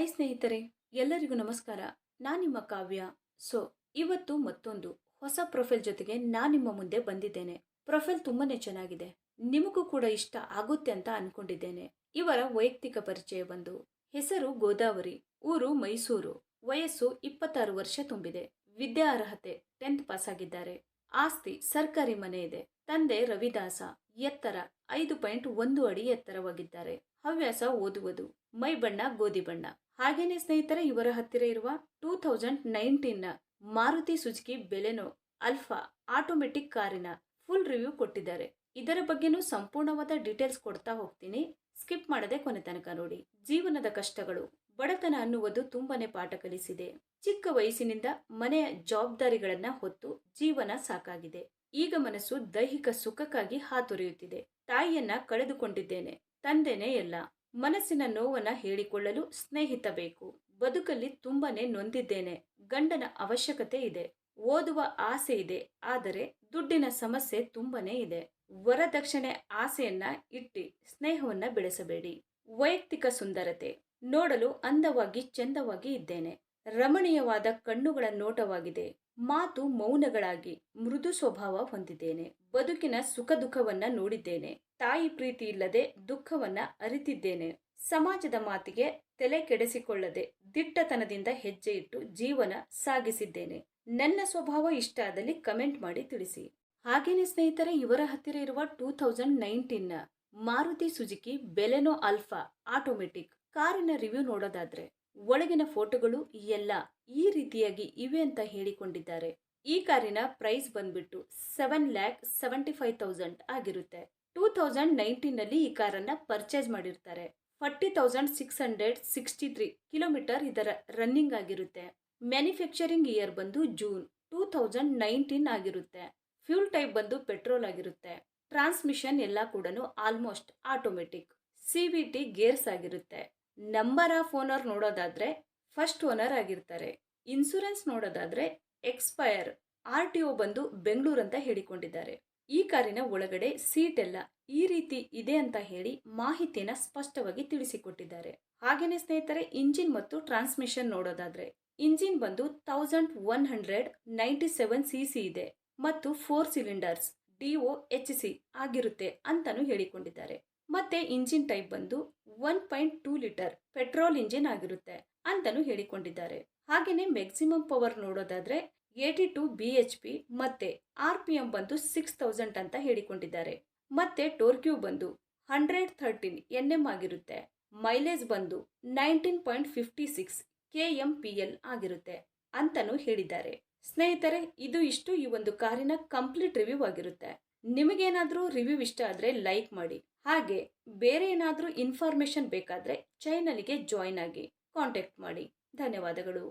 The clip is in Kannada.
ಹಾಯ್ ಸ್ನೇಹಿತರೆ, ಎಲ್ಲರಿಗೂ ನಮಸ್ಕಾರ. ನಾನು ನಿಮ್ಮ ಕಾವ್ಯ. ಸೊ ಇವತ್ತು ಮತ್ತೊಂದು ಹೊಸ ಪ್ರೊಫೈಲ್ ಜೊತೆಗೆ ನಾನು ನಿಮ್ಮ ಮುಂದೆ ಬಂದಿದ್ದೇನೆ. ಪ್ರೊಫೈಲ್ ತುಂಬಾನೇ ಚೆನ್ನಾಗಿದೆ, ನಿಮಗೂ ಕೂಡ ಇಷ್ಟ ಆಗುತ್ತೆ ಅಂತ ಅನ್ಕೊಂಡಿದ್ದೇನೆ. ಇವರ ವೈಯಕ್ತಿಕ ಪರಿಚಯ ಬಂದು ಹೆಸರು ಗೋದಾವರಿ, ಊರು ಮೈಸೂರು, ವಯಸ್ಸು 26 ವರ್ಷ ತುಂಬಿದೆ. ವಿದ್ಯಾ ಅರ್ಹತೆ 10th ಪಾಸ್ ಆಗಿದ್ದಾರೆ. ಆಸ್ತಿ ಸರ್ಕಾರಿ ಮನೆ ಇದೆ. ತಂದೆ ರವಿದಾಸ, ಎತ್ತರ 5.1 ಅಡಿ ಎತ್ತರವಾಗಿದ್ದಾರೆ. ಹವ್ಯಾಸ ಓದುವುದು. ಮೈ ಬಣ್ಣ ಗೋಧಿ ಬಣ್ಣ. ಹಾಗೇನೆ ಸ್ನೇಹಿತರೆ, ಇವರ ಹತ್ತಿರ ಇರುವ 2019 ಮಾರುತಿ ಸುಜುಕಿ ಬೆಲೆನೋ ಅಲ್ಫಾ ಆಟೋಮೆಟಿಕ್ ಕಾರಿನ ಫುಲ್ ರಿವ್ಯೂ ಕೊಟ್ಟಿದ್ದಾರೆ. ಇದರ ಬಗ್ಗೆನೂ ಸಂಪೂರ್ಣವಾದ ಡೀಟೇಲ್ಸ್ ಕೊಡ್ತಾ ಹೋಗ್ತೀನಿ, ಸ್ಕಿಪ್ ಮಾಡದೆ ಕೊನೆ ತನಕ ನೋಡಿ. ಜೀವನದ ಕಷ್ಟಗಳು, ಬಡತನ ಅನ್ನುವುದು ತುಂಬಾನೇ ಪಾಠ ಕಲಿಸಿದೆ. ಚಿಕ್ಕ ವಯಸ್ಸಿನಿಂದ ಮನೆಯ ಜವಾಬ್ದಾರಿಗಳನ್ನ ಹೊತ್ತು ಜೀವನ ಸಾಕಾಗಿದೆ. ಈಗ ಮನಸ್ಸು ದೈಹಿಕ ಸುಖಕ್ಕಾಗಿ ಹಾತೊರೆಯುತ್ತಿದೆ. ತಾಯಿಯನ್ನ ಕಳೆದುಕೊಂಡಿದ್ದೇನೆ, ತಂದೆನೇ ಎಲ್ಲ. ಮನಸ್ಸಿನ ನೋವನ್ನ ಹೇಳಿಕೊಳ್ಳಲು ಸ್ನೇಹಿತ ಬೇಕು. ಬದುಕಲ್ಲಿ ತುಂಬಾನೇ ನೊಂದಿದ್ದೇನೆ. ಗಂಡನ ಅವಶ್ಯಕತೆ ಇದೆ. ಓದುವ ಆಸೆ ಇದೆ, ಆದರೆ ದುಡ್ಡಿನ ಸಮಸ್ಯೆ ತುಂಬಾನೇ ಇದೆ. ವರದಕ್ಷಿಣೆ ಆಸೆಯನ್ನ ಇಟ್ಟಿ ಸ್ನೇಹವನ್ನ ಬೆಳೆಸಬೇಡಿ. ವೈಯಕ್ತಿಕ ಸುಂದರತೆ, ನೋಡಲು ಅಂದವಾಗಿ ಚಂದವಾಗಿ ಇದ್ದೇನೆ. ರಮಣೀಯವಾದ ಕಣ್ಣುಗಳ ನೋಟವಾಗಿದೆ. ಮಾತು ಮೌನಗಳಾಗಿ ಮೃದು ಸ್ವಭಾವ ಹೊಂದಿದ್ದೇನೆ. ಬದುಕಿನ ಸುಖ ದುಃಖವನ್ನ ನೋಡಿದ್ದೇನೆ. ತಾಯಿ ಪ್ರೀತಿ ಇಲ್ಲದೆ ದುಃಖವನ್ನ ಅರಿತಿದ್ದೇನೆ. ಸಮಾಜದ ಮಾತಿಗೆ ತಲೆ ಕೆಡಿಸಿಕೊಳ್ಳದೆ ದಿಟ್ಟತನದಿಂದ ಹೆಜ್ಜೆ ಇಟ್ಟು ಜೀವನ ಸಾಗಿಸಿದ್ದೇನೆ. ನನ್ನ ಸ್ವಭಾವ ಇಷ್ಟ ಆದಲ್ಲಿ ಕಮೆಂಟ್ ಮಾಡಿ ತಿಳಿಸಿ. ಹಾಗೇನೆ ಸ್ನೇಹಿತರೆ, ಇವರ ಹತ್ತಿರ ಇರುವ 2019 ಮಾರುತಿ ಸುಜುಕಿ ಬೆಲೆನೋ ಅಲ್ಫಾ ಆಟೋಮೆಟಿಕ್ ಕಾರಿನ ರಿವ್ಯೂ ನೋಡೋದಾದ್ರೆ, ಒಳಗಿನ ಫೋಟೋಗಳು ಎಲ್ಲ ಈ ರೀತಿಯಾಗಿ ಇವೆ ಅಂತ ಹೇಳಿಕೊಂಡಿದ್ದಾರೆ. ಈ ಕಾರಿನ ಪ್ರೈಸ್ ಬಂದ್ಬಿಟ್ಟು 7,75,000 ಆಗಿರುತ್ತೆ. 2019 ಈ ಕಾರನ್ನ ಪರ್ಚೇಸ್ ಮಾಡಿರ್ತಾರೆ. 40,663 ಕಿಲೋಮೀಟರ್ ಇದರ ರನ್ನಿಂಗ್ ಆಗಿರುತ್ತೆ. ಮ್ಯಾನುಫ್ಯಾಕ್ಚರಿಂಗ್ ಇಯರ್ ಬಂದು ಜೂನ್ 2019 ಆಗಿರುತ್ತೆ. ಫ್ಯೂಲ್ ಟೈಪ್ ಬಂದು ಪೆಟ್ರೋಲ್ ಆಗಿರುತ್ತೆ. ಟ್ರಾನ್ಸ್ಮಿಷನ್ ಎಲ್ಲ ಕೂಡ ಆಲ್ಮೋಸ್ಟ್ ಆಟೋಮೆಟಿಕ್. CVT ಗೇರ್ಸ್ ಆಗಿರುತ್ತೆ. ನಂಬರ್ ಆಫ್ ಓನರ್ ನೋಡೋದಾದ್ರೆ ಫಸ್ಟ್ ಓನರ್ ಆಗಿರ್ತಾರೆ. ಇನ್ಸೂರೆನ್ಸ್ ನೋಡೋದಾದ್ರೆ ಎಕ್ಸ್ಪೈರ್. RTO ಬಂದು ಬೆಂಗಳೂರು ಅಂತ ಹೇಳಿಕೊಂಡಿದ್ದಾರೆ. ಈ ಕಾರಿನ ಒಳಗಡೆ ಸೀಟ್ ಎಲ್ಲ ಈ ರೀತಿ ಇದೆ ಅಂತ ಹೇಳಿ ಮಾಹಿತಿನ ಸ್ಪಷ್ಟವಾಗಿ ತಿಳಿಸಿಕೊಟ್ಟಿದ್ದಾರೆ. ಹಾಗೇನೆ ಸ್ನೇಹಿತರೆ, ಇಂಜಿನ್ ಮತ್ತು ಟ್ರಾನ್ಸ್ಮಿಷನ್ ನೋಡೋದಾದ್ರೆ, ಇಂಜಿನ್ ಬಂದು 1197 cc ಇದೆ ಮತ್ತು 4 ಸಿಲಿಂಡರ್ಸ್ DOHC ಆಗಿರುತ್ತೆ ಅಂತಾನು ಹೇಳಿಕೊಂಡಿದ್ದಾರೆ. ಮತ್ತೆ ಇಂಜಿನ್ ಟೈಪ್ ಬಂದು 1.2 ಲೀಟರ್ ಪೆಟ್ರೋಲ್ ಇಂಜಿನ್ ಆಗಿರುತ್ತೆ ಅಂತಾನು ಹೇಳಿಕೊಂಡಿದ್ದಾರೆ. ಹಾಗೇನೆ ಮ್ಯಾಕ್ಸಿಮಮ್ ಪವರ್ ನೋಡೋದಾದ್ರೆ 82 BHP ಮತ್ತೆ RPM ಬಂದು 6000 ಅಂತ ಹೇಳಿಕೊಂಡಿದ್ದಾರೆ. ಮತ್ತೆ ಟೋರ್ಕ್ಯೂ ಬಂದು 113 Nm ಆಗಿರುತ್ತೆ. ಮೈಲೇಜ್ ಬಂದು 19.56 kmpl ಆಗಿರುತ್ತೆ ಅಂತಾನು ಹೇಳಿದ್ದಾರೆ. ಸ್ನೇಹಿತರೆ, ಇದು ಇಷ್ಟು ಈ ಒಂದು ಕಾರಿನ ಕಂಪ್ಲೀಟ್ ರಿವ್ಯೂ ಆಗಿರುತ್ತೆ. ನಿಮಗೇನಾದ್ರೂ ರಿವ್ಯೂ ಇಷ್ಟ ಆದ್ರೆ ಲೈಕ್ ಮಾಡಿ. ಹಾಗೆ ಬೇರೆ ಏನಾದ್ರೂ ಇನ್ಫಾರ್ಮೇಶನ್ ಬೇಕಾದ್ರೆ ಚಾನೆಲ್ಗೆ ಜಾಯಿನ್ ಆಗಿ ಕಾಂಟ್ಯಾಕ್ಟ್ ಮಾಡಿ. ಧನ್ಯವಾದಗಳು.